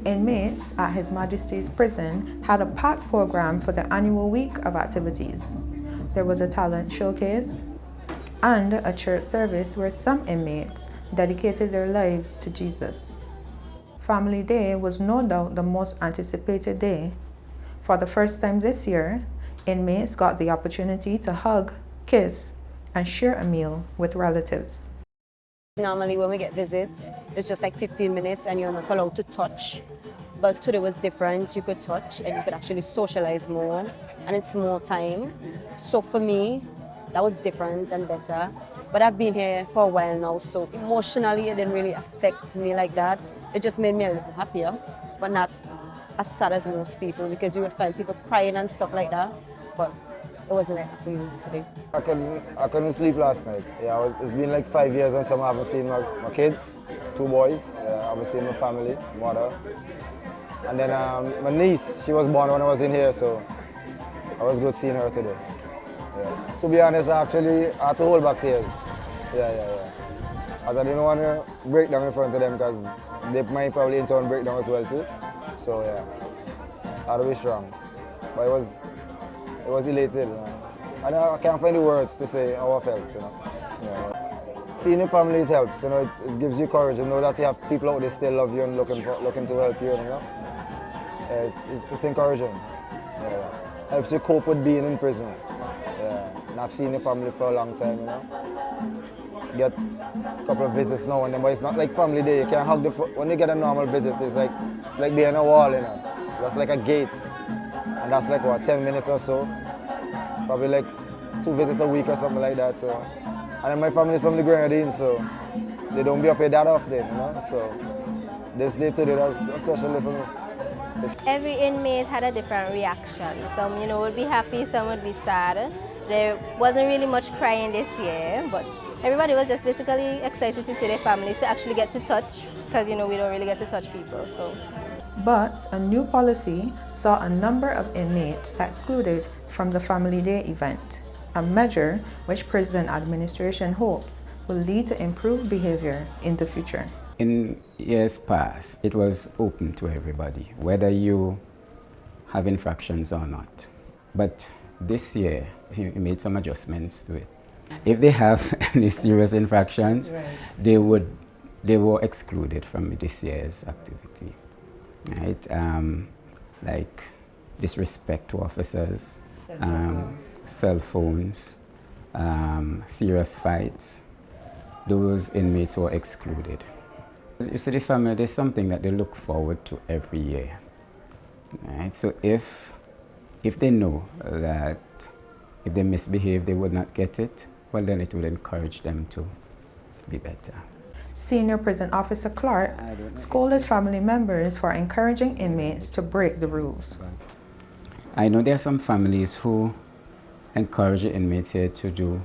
Inmates at His Majesty's prison had a packed program for the annual week of activities. There was a talent showcase and a church service where some inmates dedicated their lives to Jesus. Family Day was no doubt the most anticipated day. For the first time this year, inmates got the opportunity to hug, kiss, and share a meal with relatives. Normally when we get visits, it's just like 15 minutes and you're not allowed to touch. But today was different. You could touch and you could actually socialize more, and it's more time. So for me, that was different and better. But I've been here for a while now, so emotionally it didn't really affect me like that. It just made me a little happier, but not as sad as most people, because you would find people crying and stuff like that. But it wasn't like that for me today. I couldn't sleep last night. Yeah, it's been like 5 years and some I haven't seen my kids, 2 boys. I haven't seen my family, mother. And then my niece, she was born when I was in here, so I was good seeing her today. Yeah. To be honest, I had to hold back tears. Yeah. As I didn't want to break down in front of them because they might probably in turn break down as well too. So yeah, I had to be strong. But it was elated, you know. And I can't find the words to say how I felt, you know. Yeah. Seeing your family, it helps, you know. It gives you courage, you know that you have people out there still love you and looking to help you, you know. Yeah, it's encouraging. Yeah. Helps you cope with being in prison. Yeah. Not seeing your family for a long time, you know. Get a couple of visits now and then, but it's not like family day. You can't hug when you get a normal visit, it's like being a wall, you know. That's like a gate. And that's like what, 10 minutes or so. Probably like 2 visits a week or something like that. So. And then my family's from the Grenadines, so they don't be up here that often, you know. So this day today, that's especially for me. Every inmate had a different reaction. Some, would be happy, some would be sad. There wasn't really much crying this year, but everybody was just basically excited to see their families, to actually get to touch, because we don't really get to touch people. So. But a new policy saw a number of inmates excluded from the Family Day event, a measure which prison administration hopes will lead to improved behavior in the future. In years past, it was open to everybody, whether you have infractions or not. But this year, he made some adjustments to it. If they have any serious infractions, they were excluded from this year's activity. Right? Like disrespect to officers, cell phones, serious fights. Those inmates were excluded. You see, the family, there's something that they look forward to every year. Right? So if they know that if they misbehave, they would not get it, well, then it would encourage them to be better. Senior Prison Officer Clark scolded family members for encouraging inmates to break the rules. I know there are some families who encourage the inmates here to do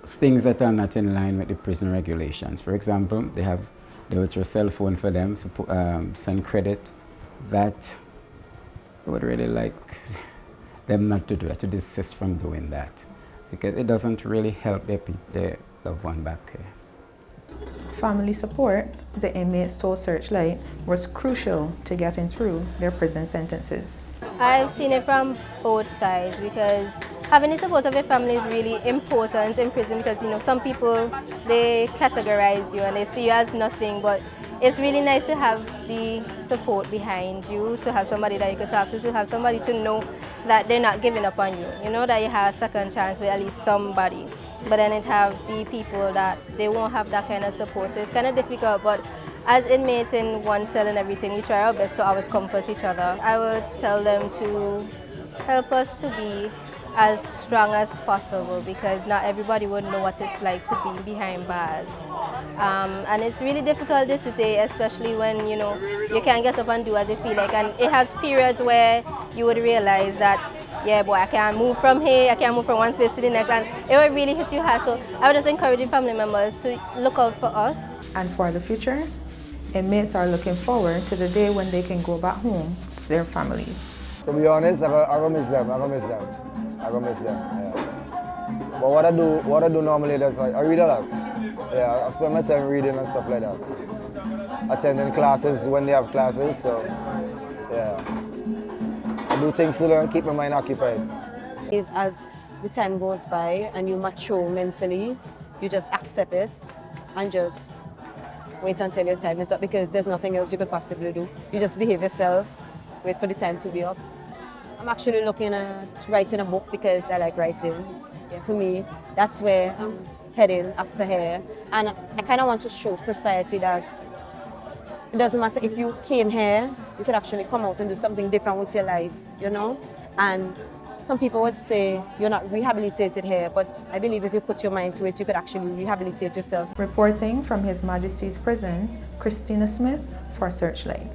things that are not in line with the prison regulations. For example, they would throw a cell phone for them to send credit. That I would really like them not to do that, to desist from doing that, because it doesn't really help their loved one back here. Family support, the inmates told Searchlight, was crucial to getting through their prison sentences. I've seen it from both sides, because having the support of your family is really important in prison, because some people, they categorize you and they see you as nothing, but it's really nice to have the support behind you, to have somebody that you can talk to have somebody to know that they're not giving up on you, that you have a second chance with at least somebody. But then it have the people that they won't have that kind of support, so it's kind of difficult. But as inmates in one cell and everything, we try our best to always comfort each other. I would tell them to help us to be as strong as possible, because not everybody would know what it's like to be behind bars. And it's really difficult day to day, especially when you can't get up and do as you feel like. And it has periods where you would realize that, yeah, boy, I can't move from here, I can't move from one space to the next, and it would really hit you hard. So I would just encourage the family members to look out for us. And for the future, inmates are looking forward to the day when they can go back home to their families. To be honest, I don't miss them. Yeah. But what I do normally is I read a lot. Yeah, I spend my time reading and stuff like that. Attending classes when they have classes, so yeah. I do things to learn, keep my mind occupied. As the time goes by and you mature mentally, you just accept it and just wait until your time is up because there's nothing else you could possibly do. You just behave yourself, wait for the time to be up. I'm actually looking at writing a book because I like writing. Yeah, for me, that's where I'm heading after here. And I kind of want to show society that it doesn't matter if you came here, you could actually come out and do something different with your life, you know? And some people would say you're not rehabilitated here, but I believe if you put your mind to it, you could actually rehabilitate yourself. Reporting from His Majesty's Prison, Christina Smith for Searchlight.